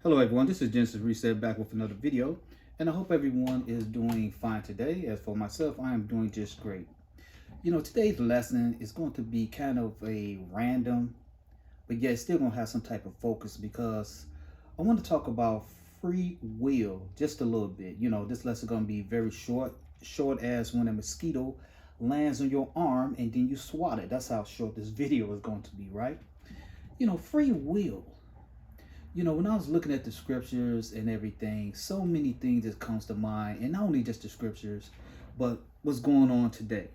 Hello everyone, this is Genesis Reset back with another video, and I hope everyone is doing fine today. As for myself, I am doing just great. Today's lesson is going to be kind of a random, but yet still going to have some type of focus because I want to talk about free will just a little bit. This lesson is going to be very short as when a mosquito lands on your arm and then you swat it. That's how short this video is going to be, right? Free will. When I was looking at the scriptures and everything, so many things that comes to mind, and not only just the scriptures, but what's going on today,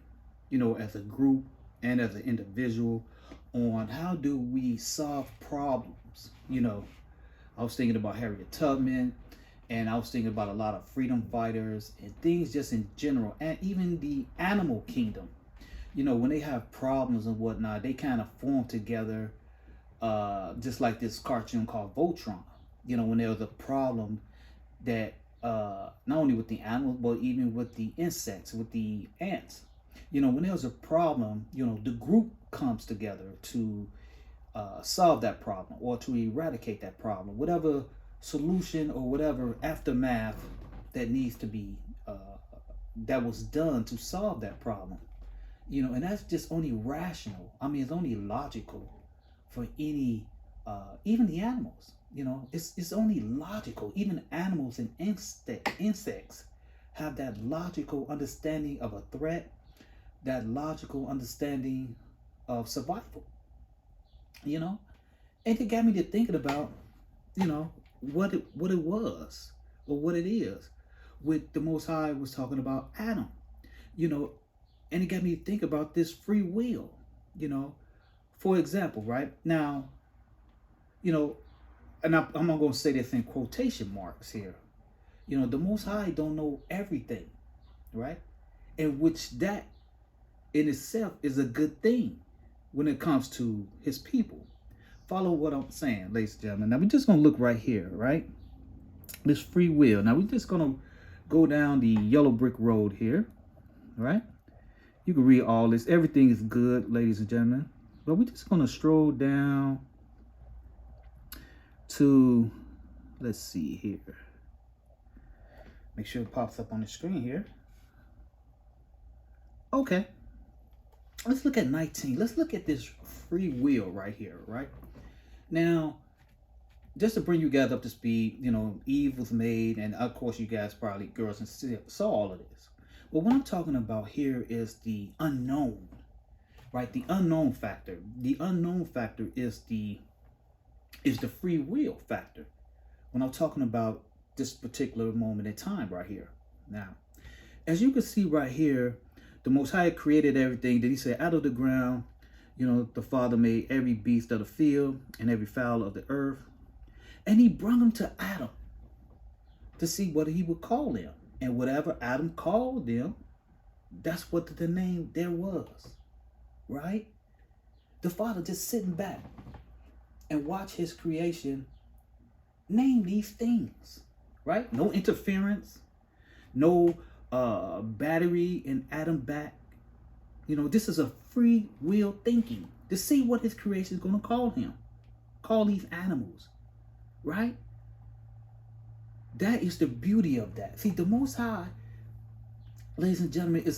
as a group and as an individual, on how do we solve problems. I was thinking about Harriet Tubman, and I was thinking about a lot of freedom fighters and things just in general, and even the animal kingdom. When they have problems and whatnot, they kind of form together, just like this cartoon called Voltron. When there was a problem that not only with the animals, but even with the insects, with the ants. When there's a problem, the group comes together to solve that problem or to eradicate that problem, whatever solution or whatever aftermath that needs to be that was done to solve that problem. And that's just only rational. I mean, it's only logical for any, even the animals. It's only logical. Even animals and insects have that logical understanding of a threat, that logical understanding of survival. You know, and it got me to thinking about, what it was or what it is. With the Most High was talking about Adam, you know, and it got me to think about this free will. You know, for example, right now, you know, and I'm not going to say this in quotation marks here. The Most High don't know everything, right? And which that in itself is a good thing when it comes to His people. Follow what I'm saying, ladies and gentlemen. Now we're just going to look right here, right? This free will. Now we're just going to go down the yellow brick road here, right? You can read all this. Everything is good, ladies and gentlemen. But we're just going to stroll down to, let's see here. Make sure it pops up on the screen here. Okay. Let's look at 19. Let's look at this free will right here, right? Now, just to bring you guys up to speed, Eve was made, and of course, you guys probably, girls and saw all of this. But what I'm talking about here is the unknown, right? The unknown factor. The unknown factor is the free will factor. When I'm talking about this particular moment in time right here. Now, as you can see right here, the Most High created everything. Did He say out of the ground? The Father made every beast of the field and every fowl of the earth. And He brought them to Adam to see what He would call them. And whatever Adam called them, that's what the name there was, right? The Father just sitting back and watch His creation name these things, right? No interference, no battery in Adam back. This is a free will thinking to see what His creation is going to call him, call these animals, right? That is the beauty of that. See, the Most High, ladies and gentlemen, is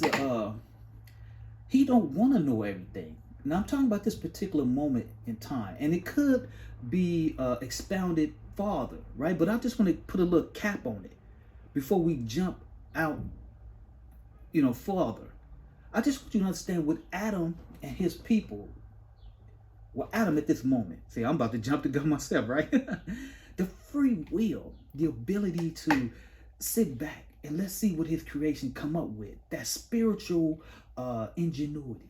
He don't want to know everything. Now I'm talking about this particular moment in time, and it could be expounded farther, right? But I just want to put a little cap on it before we jump out, farther. I just want you to understand what Adam and his people, Adam at this moment. See, I'm about to jump the gun myself, right? The free will, the ability to sit back and let's see what His creation come up with. That spiritual ingenuity,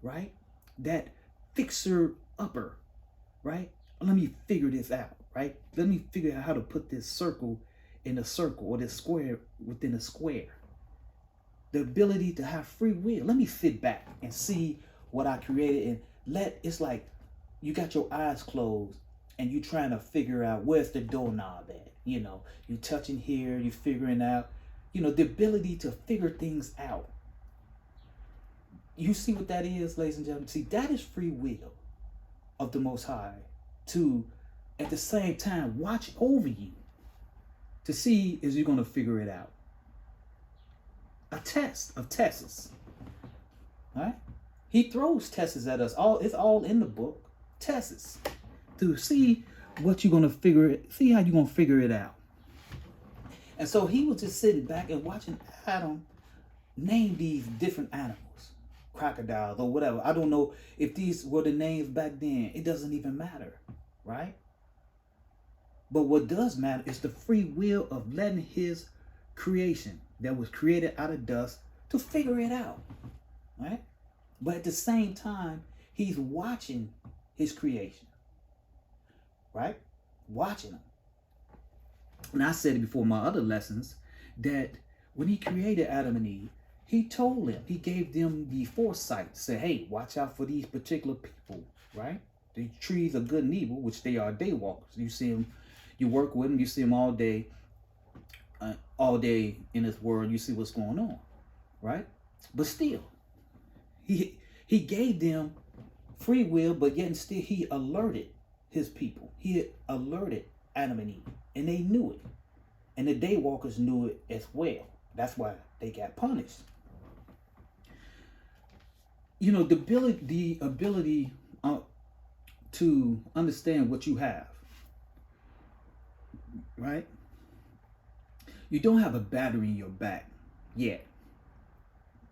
right? That fixer upper, right? Let me figure this out, right? Let me figure out how to put this circle in a circle or this square within a square. The ability to have free will. Let me sit back and see what I created and it's like you got your eyes closed and you trying to figure out where's the doorknob at. You touching here, you figuring out, the ability to figure things out. You see what that is, ladies and gentlemen? See, that is free will of the Most High to at the same time watch over you to see if you're going to figure it out. A test of tests. All right? He throws tests at us. It's all in the book. Tests to see what you're gonna see how you're gonna figure it out. And so he was just sitting back and watching Adam name these different animals, crocodiles or whatever. I don't know if these were the names back then. It doesn't even matter, right? But what does matter is the free will of letting his creation that was created out of dust to figure it out, right? But at the same time, he's watching his creation, right? Watching them. And I said it before in my other lessons that when he created Adam and Eve, he told them, he gave them the foresight to say, hey, watch out for these particular people, right? The trees of good and evil, which they are day walkers. You see them, you work with them, you see them all day in this world, you see what's going on, right? But still, he gave them free will, but yet and still he alerted his people. He alerted Adam and Eve, and they knew it. And the daywalkers knew it as well. That's why they got punished. You know, the ability to understand what you have, right? You don't have a battery in your back yet,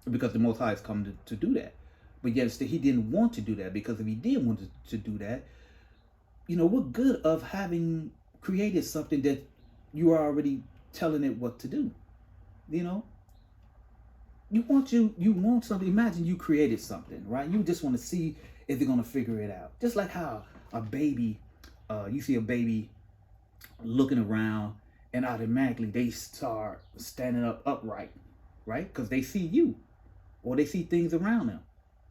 because the Most High has come to do that. But yet still, he didn't want to do that, because if he did want to do that, you know, what good of having created something that you are already telling it what to do? You know, you want something. Imagine you created something, right? You just want to see if they're going to figure it out. Just like how a baby, you see a baby looking around and automatically they start standing up upright, right? Because they see you or they see things around them.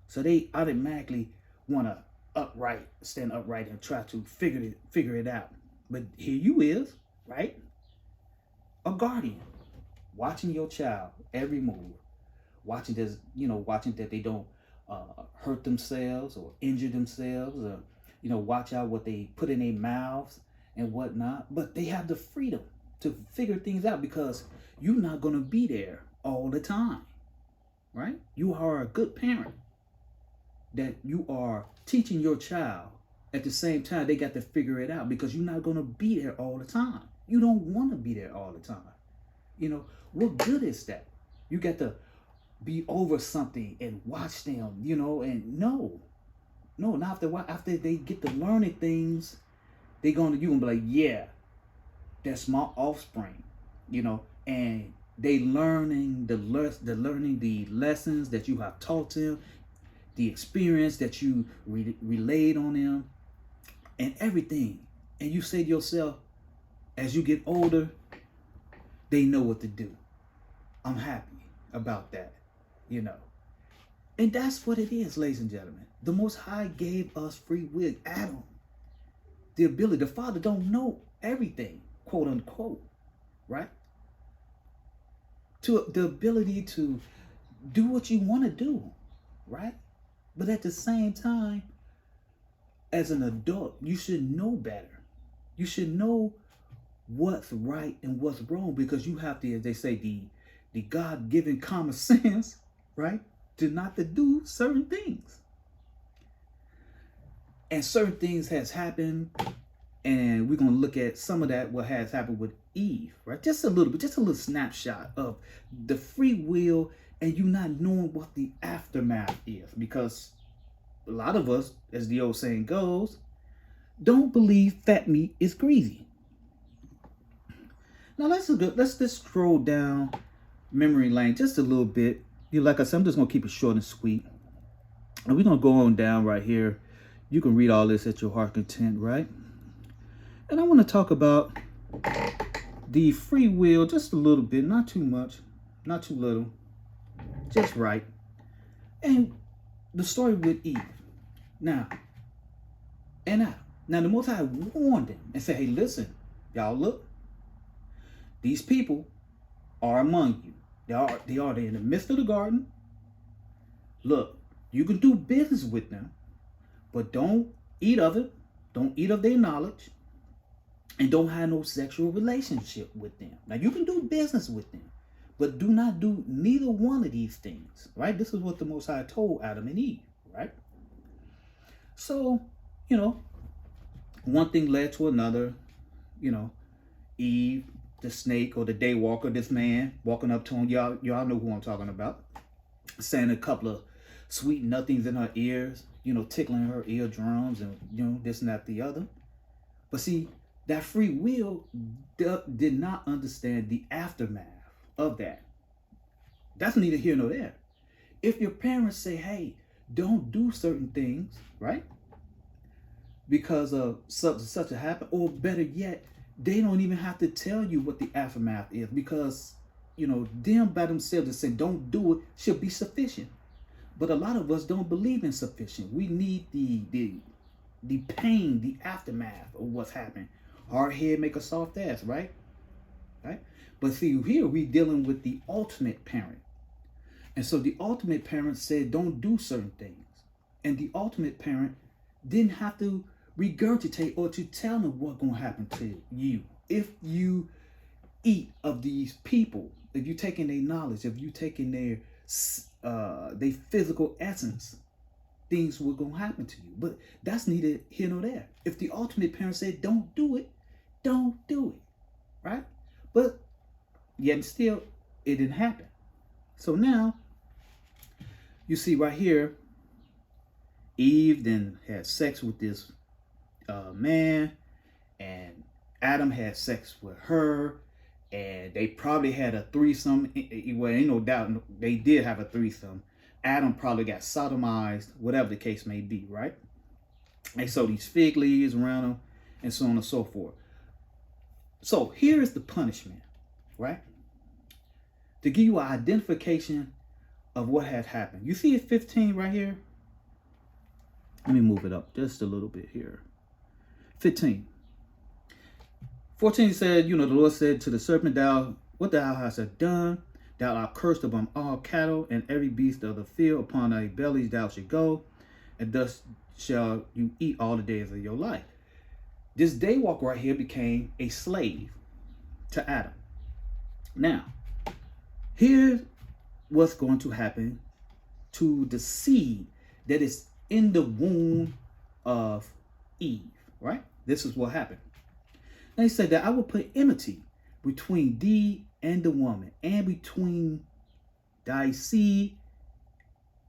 So they automatically want to stand upright and try to figure it out. But here you is, right? A guardian, watching your child every move, watching that they don't hurt themselves or injure themselves, or watch out what they put in their mouths and whatnot. But they have the freedom to figure things out, because you're not going to be there all the time, right? You are a good parent, that you are teaching your child. At the same time, they got to figure it out, because you're not going to be there all the time. You don't want to be there all the time. You know, what good is that? You got to be over something and watch them, and not after they get to learning things, you're gonna be like, yeah, that's my offspring, and they learning the lessons that you have taught them, the experience that you relayed on them, and everything. And you say to yourself, as you get older, they know what to do. I'm happy about that, And that's what it is, ladies and gentlemen. The Most High gave us free will. Adam, the ability. The Father don't know everything, quote unquote, right? To the ability to do what you want to do, right? But at the same time, as an adult, you should know better. You should know what's right and what's wrong, because you have to, as they say, the God-given common sense, right? To not to do certain things. And certain things has happened, and we're going to look at some of that, what has happened with Eve, right? Just a little snapshot of the free will, and you not knowing what the aftermath is, because a lot of us, as the old saying goes, don't believe fat meat is greasy. Now let's just scroll down memory lane just a little bit. Like I said, I'm just gonna keep it short and sweet, and we're gonna go on down right here. You can read all this at your heart content, right? And I want to talk about the free will just a little bit, not too much, not too little, just right. And the story with Eve. Now the Most High warned them and said, hey, listen, y'all, look, these people are among you. They are in the midst of the garden. Look, you can do business with them, but don't eat of it. Don't eat of their knowledge. and don't have no sexual relationship with them. Now you can do business with them, but do not do neither one of these things, right? This is what the Most High told Adam and Eve, right? So, you know, one thing led to another. You know, Eve, the snake or the day walker, this man walking up to him, y'all know who I'm talking about, saying a couple of sweet nothings in her ears, you know, tickling her eardrums and, you know, this and that, the other. But see, that free will did not understand the aftermath of that. That's neither here nor there. If your parents say, hey, don't do certain things, right? Because of such a happen, or better yet, they don't even have to tell you what the aftermath is, because, you know, them by themselves that say don't do it should be sufficient. But a lot of us don't believe in sufficient. We need the pain, the aftermath of what's happened. Hard head make a soft ass, right? Right? But see, here we dealing with the ultimate parent. And so the ultimate parent said don't do certain things. And the ultimate parent didn't have to regurgitate or to tell them what's going to happen to you. If you eat of these people, if you taking their knowledge, if you taking their physical essence, things were going to happen to you. But that's neither here nor there. If the ultimate parent said don't do it, don't do it, right? But yet still, it didn't happen. So now, you see right here, Eve then had sex with this man, and Adam had sex with her, and they probably had a threesome. Well, ain't no doubt they did have a threesome. Adam probably got sodomized, whatever the case may be, right? They sewed these fig leaves around them, and so on and so forth. So here's the punishment, right? To give you an identification of what had happened. You see it 15 right here? Let me move it up just a little bit here. 15. 14 said, you know, the Lord said to the serpent, what thou hast done, thou art cursed among all cattle and every beast of the field, upon thy bellies thou shalt go, and thus shall you eat all the days of your life. This day walk right here became a slave to Adam. Now, here's what's going to happen to the seed that is in the womb of Eve, right? This is what happened. And he said that I will put enmity between thee and the woman, and between thy seed,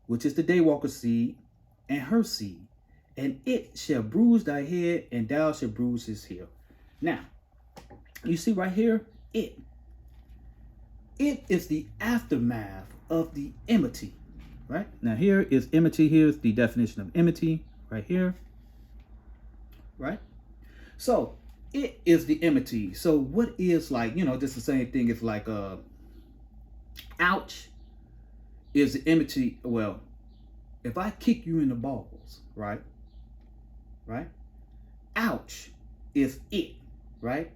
which is the daywalker seed, and her seed, and it shall bruise thy head, and thou shalt bruise his heel. Now, you see right here, it is the aftermath of the enmity, right? Now here is enmity. Here's the definition of enmity right here, right? So it is the enmity. So what is, like, you know, just the same thing. It's like ouch is the enmity. Well, if I kick you in the balls, right? Ouch is it, right?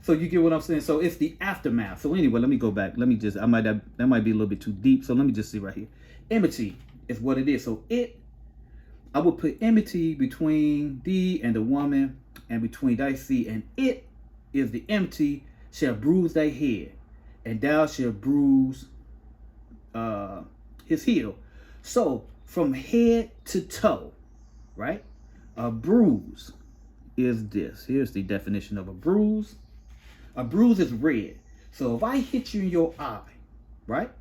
So you get what I'm saying? So it's the aftermath. So anyway, let me go back. Let me just, that might be a little bit too deep. So let me just see right here. Enmity is what it is. So I will put enmity between thee and the woman, and between thy seed, and it is the enmity shall bruise thy head, and thou shalt bruise his heel. So from head to toe, right? A bruise is this. Here's the definition of a bruise. A bruise is red. So if I hit you in your eye, right?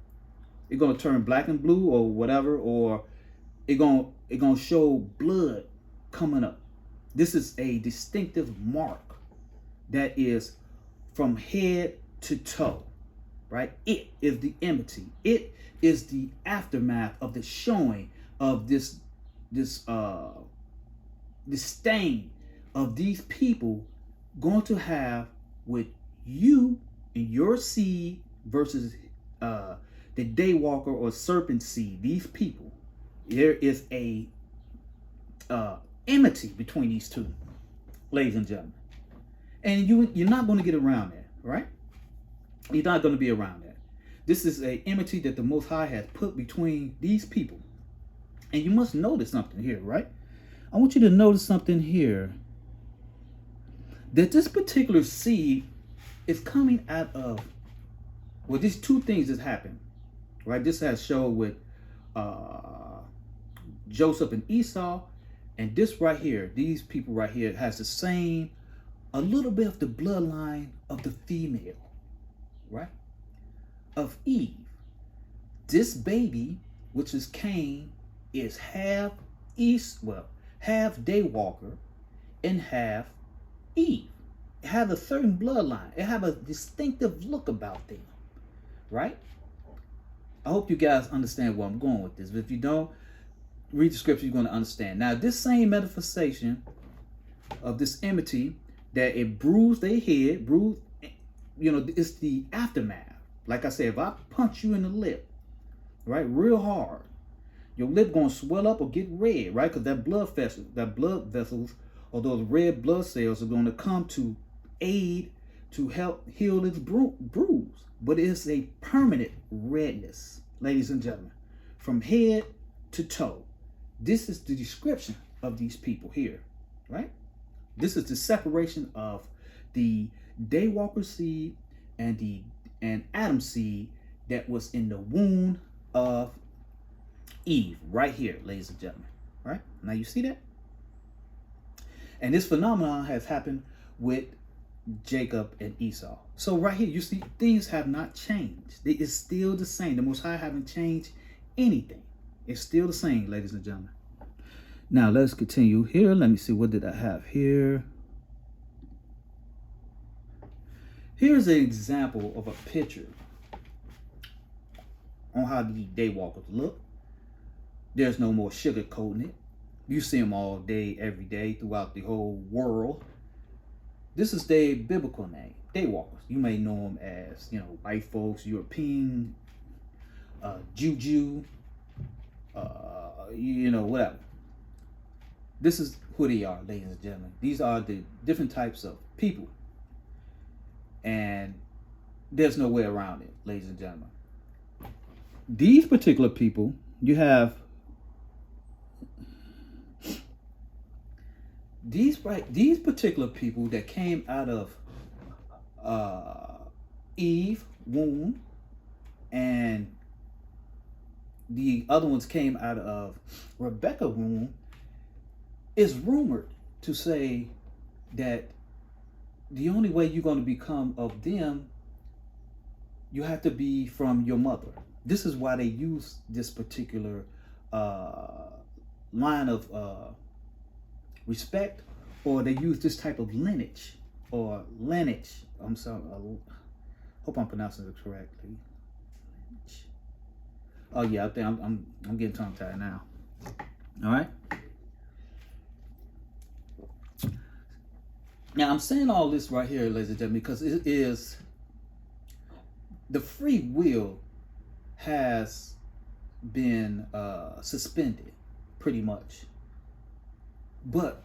It's gonna turn black and blue or whatever, or it's gonna show blood coming up. This is a distinctive mark that is from head to toe, right? It is the enmity. It is the aftermath of the showing of this stain of these people going to have with you and your seed versus the daywalker or serpent seed. These people, there is a enmity between these two, ladies and gentlemen, and you're not going to get around that, right? You're not going to be around that. This is a enmity that the Most High has put between these people, and you must notice something here, right? I want you to notice something here. that this particular seed is coming out of, well, these two things that happen, right? This has showed with Joseph and Esau, and this right here, these people right here has the same, a little bit of the bloodline of the female, right? Of Eve. This baby, which is Cain, is half half Daywalker and half Eve. It have a certain bloodline. It have a distinctive look about them, right? I hope you guys understand where I'm going with this. But if you don't, read the scripture, you're going to understand. Now, this same manifestation of this enmity, that it bruised their head, it's the aftermath. Like I said, if I punch you in the lip, right, real hard, your lip going to swell up or get red, right? Because that blood vessels, or those red blood cells are going to come to aid to help heal this bruise. But it's a permanent redness, ladies and gentlemen, from head to toe. This is the description of these people here, right? This is the separation of the Daywalker seed and Adam seed that was in the womb of Eve, right here, ladies and gentlemen, right? Now you see that? And this phenomenon has happened with Jacob and Esau. So right here, you see, things have not changed. It's still the same. The Most High haven't changed anything. It's still the same, ladies and gentlemen. Now let's continue here. Let me see, what did I have here? Here's an example of a picture on how the Daywalkers look. There's no more sugarcoating it. You see them all day, every day, throughout the whole world. This is their biblical name, Daywalkers. You may know them as, white folks, European, Juju, whatever. This is who they are, ladies and gentlemen. These are the different types of people. And there's no way around it, ladies and gentlemen. These particular people, you have these particular people that came out of Eve womb, and the other ones came out of Rebecca womb, is rumored to say that the only way you're going to become of them, you have to be from your mother. This is why they use this particular line of respect, or they use this type of lineage. I'm sorry, I hope I'm pronouncing it correctly. Oh yeah, I think I'm getting tongue tied now. All right. Now I'm saying all this right here, ladies and gentlemen, because it is the free will has been suspended, pretty much. But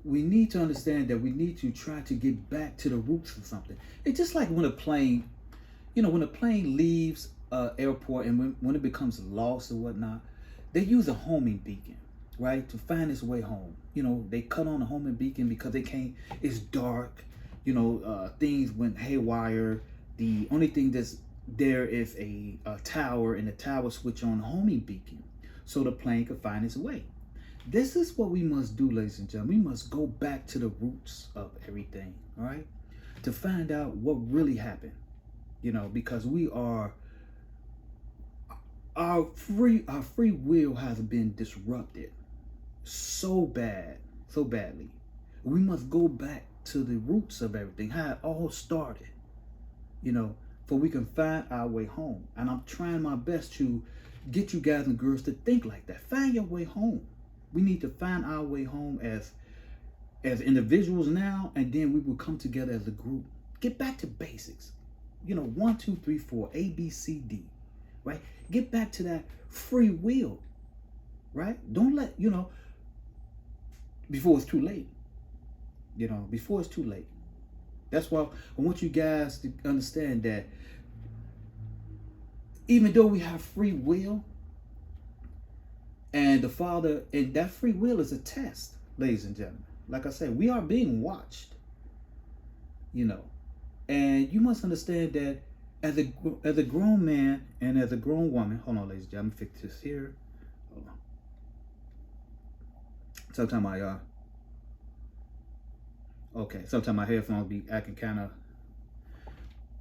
we need to understand that we need to try to get back to the roots of something. It's just like when a plane, when a plane leaves airport and when it becomes lost or whatnot, they use a homing beacon, right, to find its way home. They cut on a homing beacon because they can't, it's dark, things went haywire. The only thing that's there is a tower, and the tower switch on a homing beacon so the plane could find its way. This is what we must do, ladies and gentlemen. We must go back to the roots of everything, all right, to find out what really happened, because we are, our free will has been disrupted so badly. We must go back to the roots of everything, how it all started, for we can find our way home. And I'm trying my best to get you guys and girls to think like that. Find your way home. We need to find our way home as individuals now, and then we will come together as a group. Get back to basics. 1, 2, 3, 4, A, B, C, D, right? Get back to that free will, right? Don't let, before it's too late. Before it's too late. That's why I want you guys to understand that even though we have free will, and the Father, and that free will is a test, ladies and gentlemen. Like I said, we are being watched. you know. And you must understand that as a grown man and as a grown woman, hold on, ladies and gentlemen, fix this here. Hold on. Sometimes sometimes my headphones be acting kind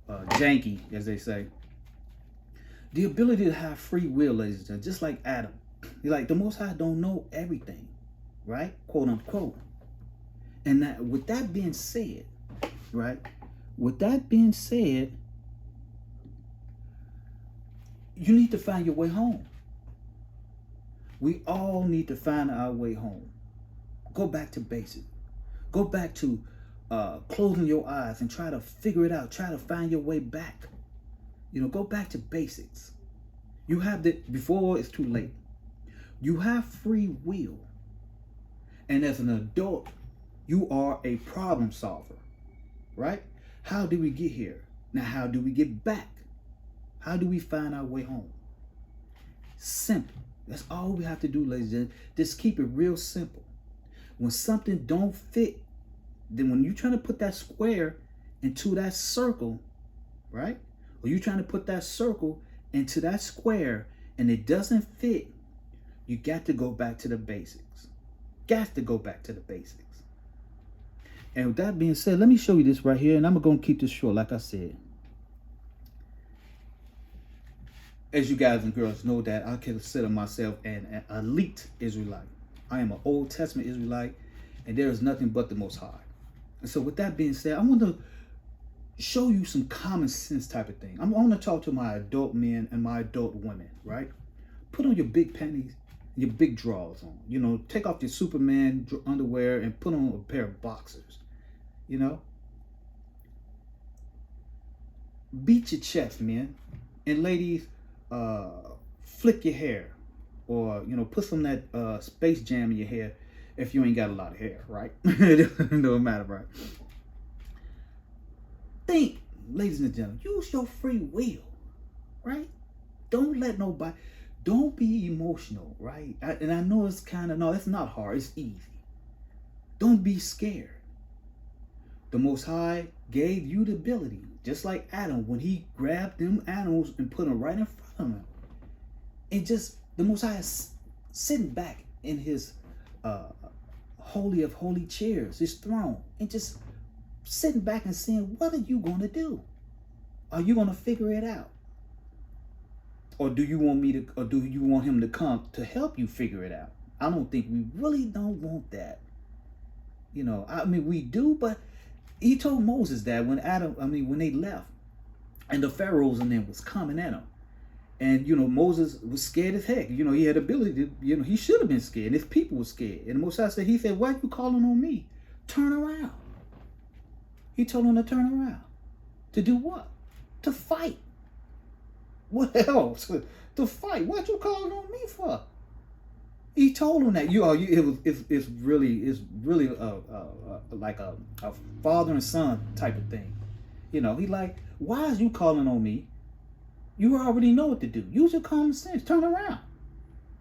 of janky, as they say. The ability to have free will, ladies and gentlemen, just like Adam. Like the Most High don't know everything, right? Quote unquote. And that, with that being said, right? With that being said, you need to find your way home. We all need to find our way home. Go back to basics. Go back to closing your eyes and try to figure it out. Try to find your way back. You know, go back to basics. You have before it's too late. You have free will. And as an adult, you are a problem solver, right? How did we get here? Now, how do we get back? How do we find our way home? Simple. That's all we have to do, ladies and gentlemen. Just keep it real simple. When something don't fit, then when you're trying to put that square into that circle, right? Or you're trying to put that circle into that square and it doesn't fit, you got to go back to the basics. Got to go back to the basics. And with that being said, let me show you this right here, and I'm going to keep this short, like I said. As you guys and girls know that I consider myself an elite Israelite. I am an Old Testament Israelite, and there is nothing but the Most High. And so with that being said, I want to show you some common sense type of thing. I want to talk to my adult men and my adult women, right? Put on your big panties, your big drawers on. You know, take off your Superman underwear and put on a pair of boxers. You know? Beat your chest, men. And ladies, flick your hair. Or, you know, put some of that Space Jam in your hair if you ain't got a lot of hair, right? It don't matter, right? Think, ladies and gentlemen, use your free will, right? Don't let nobody, don't be emotional, right? And I know it's kind of, no, it's not hard, it's easy. Don't be scared. The Most High gave you the ability, just like Adam, when he grabbed them animals and put them right in front of him. And just, the Most High is sitting back in his holy of holy chairs, his throne, and just sitting back and saying, what are you going to do? Are you going to figure it out? Or do you want me to, or do you want him to come to help you figure it out? I don't think we really don't want that. You know, I mean, we do, but he told Moses that when when they left and the pharaohs and them was coming at him. And, you know, Moses was scared as heck. You know, he had ability to, you know, he should have been scared. And his people were scared. And Moses said, he said, why are you calling on me? Turn around. He told him to turn around. To do what? To fight. What else? To fight. What you calling on me for? He told him that it's really like a father and son type of thing. You know, he like, why is you calling on me? You already know what to do. Use your common sense. Turn around.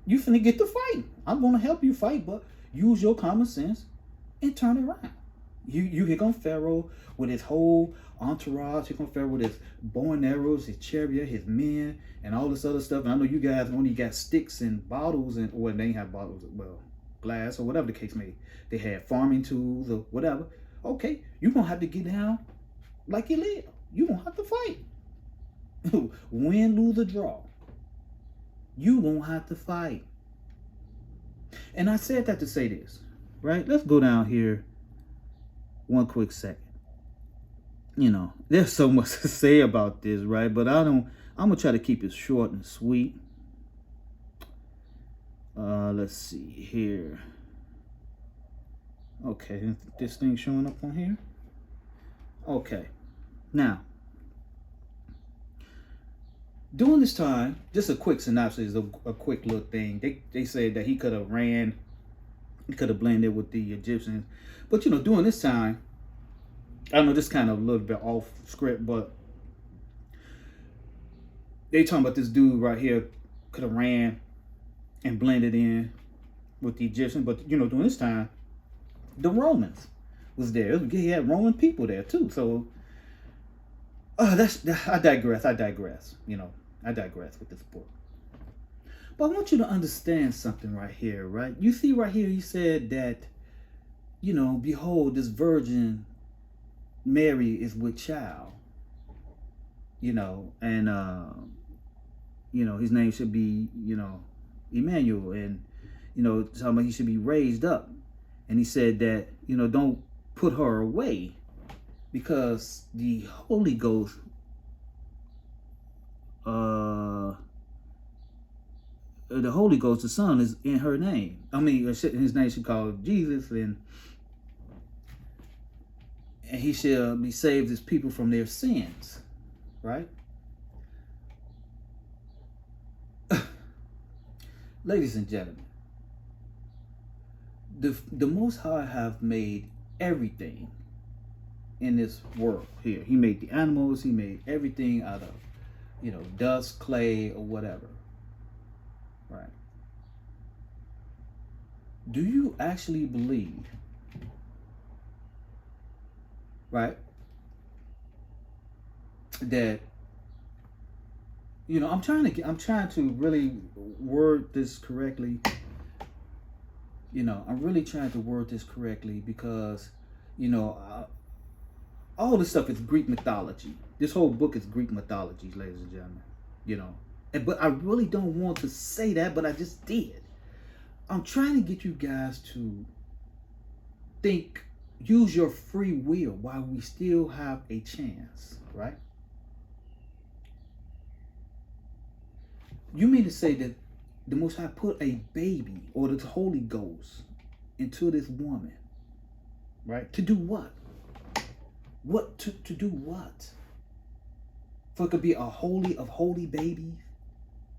You finna get to fight. I'm gonna help you fight, but use your common sense and turn around. You here come Pharaoh with his whole entourage. Here come Pharaoh with his bow and arrows, his chariot, his men, and all this other stuff. And I know you guys only got sticks and bottles, and or they ain't have bottles, well, glass or whatever the case may be. They had farming tools or whatever. Okay, you gonna have to get down like you live. You gonna have to fight. Win, lose, or draw. You gonna have to fight. And I said that to say this, right? Let's go down here one quick second. You know, there's so much to say about this, right? But I'm gonna try to keep it short and sweet. Let's see here. Okay, this thing showing up on here. Okay, now during this time, just a quick synopsis, a quick little thing. They said that he could have blended with the Egyptians, but you know, during this time, I know this kind of a little bit off script, but they talking about this dude right here could have ran and blended in with the Egyptians, but you know, during this time, the Romans was there. He had Roman people there too. So, I digress. I digress. I digress with this book. But I want you to understand something right here, right? You see right here, he said that, behold, this virgin Mary is with child, and his name should be, Emmanuel, and talking about he should be raised up. And he said that, don't put her away, because the Holy Ghost, the Son, is in her name. I mean, his name should call Jesus, and he shall be saved his people from their sins, right? Ladies and gentlemen, the Most High have made everything in this world here. He made the animals. He made everything out of, dust, clay, or whatever. Right. Do you actually believe, right, that, I'm trying to really word this correctly. I'm really trying to word this correctly because, all this stuff is Greek mythology. This whole book is Greek mythology, ladies and gentlemen. But I really don't want to say that, but I just did. I'm trying to get you guys to think, use your free will while we still have a chance, right? You mean to say that the Most High put a baby or the Holy Ghost into this woman, right? To do what? What to do what? For it could be a holy of holy babies.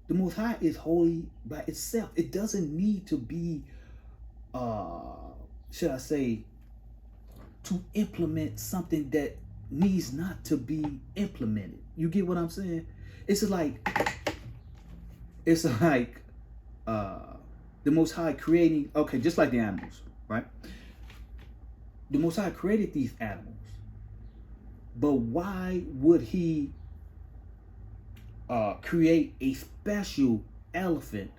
The Most High is holy by itself. It doesn't need to be, should I say, to implement something that needs not to be implemented. You get what I'm saying? It's like the Most High creating, okay, just like the animals, right? The Most High created these animals, but why would he create a special elephant?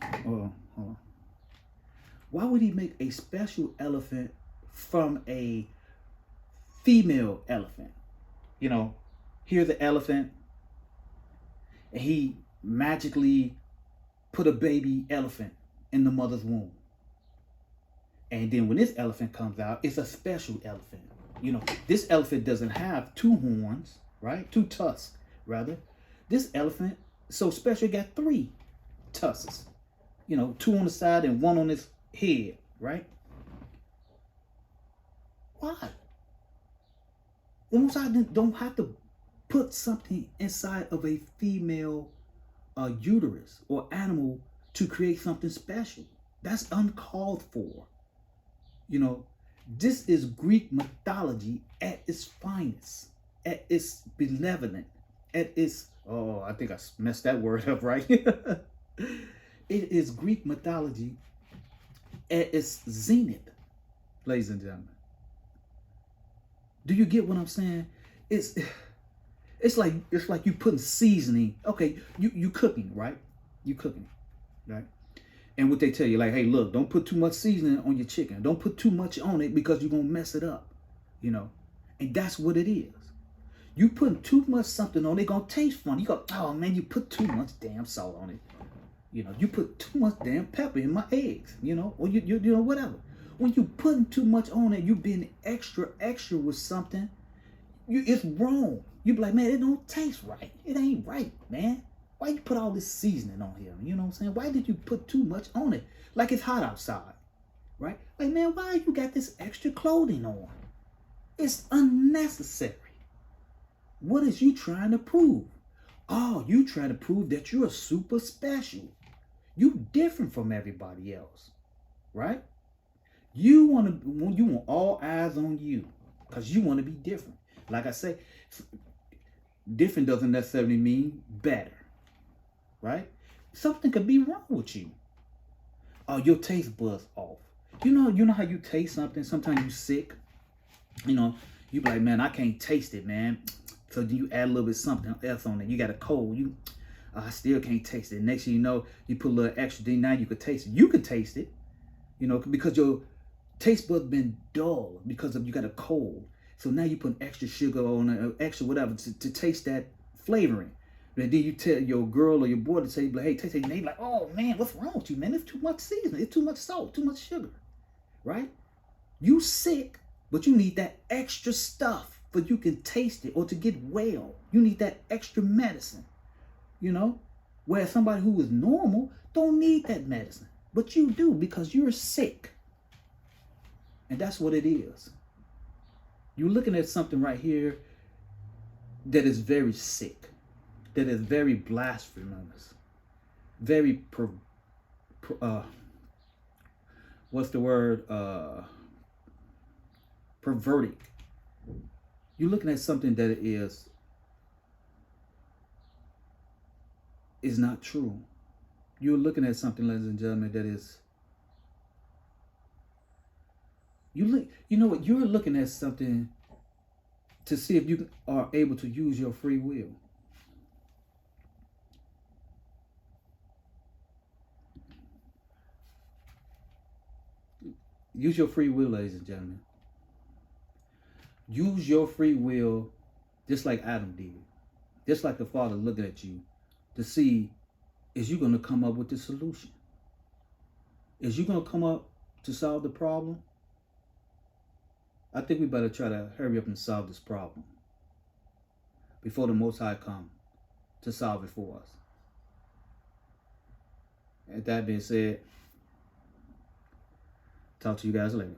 Hold on. Why would he make a special elephant from a female elephant? Here's the elephant, and he magically put a baby elephant in the mother's womb. And then when this elephant comes out, it's a special elephant. This elephant doesn't have two horns, right? Two tusks, rather. This elephant, so special, got three tusks. Two on the side and one on his head, right? Why? The Most High don't have to put something inside of a female uterus or animal to create something special. That's uncalled for. This is Greek mythology at its finest, at its benevolent, at its, I think I messed that word up, right? It is Greek mythology at its zenith, ladies and gentlemen. Do you get what I'm saying? It's like you putting seasoning. Okay, you cooking, right? You cooking, right? And what they tell you, like, hey, look, don't put too much seasoning on your chicken. Don't put too much on it because you're gonna mess it up, And that's what it is. You putting too much something on it, gonna taste funny. You go, oh man, you put too much damn salt on it. You put too much damn pepper in my eggs, or you whatever. When you putting too much on it, you being extra with something. It's wrong. You be like, man, it don't taste right. It ain't right, man. Why you put all this seasoning on here? You know what I'm saying? Why did you put too much on it? Like it's hot outside, right? Like, man, why you got this extra clothing on? It's unnecessary. What is you trying to prove? Oh, you trying to prove that you're super special. You different from everybody else, right? You want all eyes on you because you want to be different. Like I say, different doesn't necessarily mean better, right? Something could be wrong with you. Oh, your taste buds off. You know how you taste something. Sometimes you sick. You know, you be like, man, I can't taste it, man. So you add a little bit something else on it. You got a cold. I still can't taste it. Next thing you know, you put a little extra thing. Now you could taste it. You could taste it. You know, because your taste buds been dull because of you got a cold. So now you put extra sugar on it, extra whatever to taste that flavoring. And then you tell your girl or your boy to say, hey, taste it. And they like, oh man, what's wrong with you, man? It's too much seasoning. It's too much salt, too much sugar, right? You sick, but you need that extra stuff for you can taste it or to get well. You need that extra medicine, you know? Where somebody who is normal don't need that medicine, but you do because you're sick. And that's what it is. You're looking at something right here that is very sick, that is very blasphemous, very what's the word? Perverted. You're looking at something that is not true. You're looking at something, ladies and gentlemen, that is you know what? You're looking at something to see if you are able to use your free will. Use your free will, ladies and gentlemen. Use your free will just like Adam did. Just like the Father looking at you to see, is you going to come up with the solution? Is you going to come up to solve the problem? I think we better try to hurry up and solve this problem before the Most High come to solve it for us. And that being said, talk to you guys later.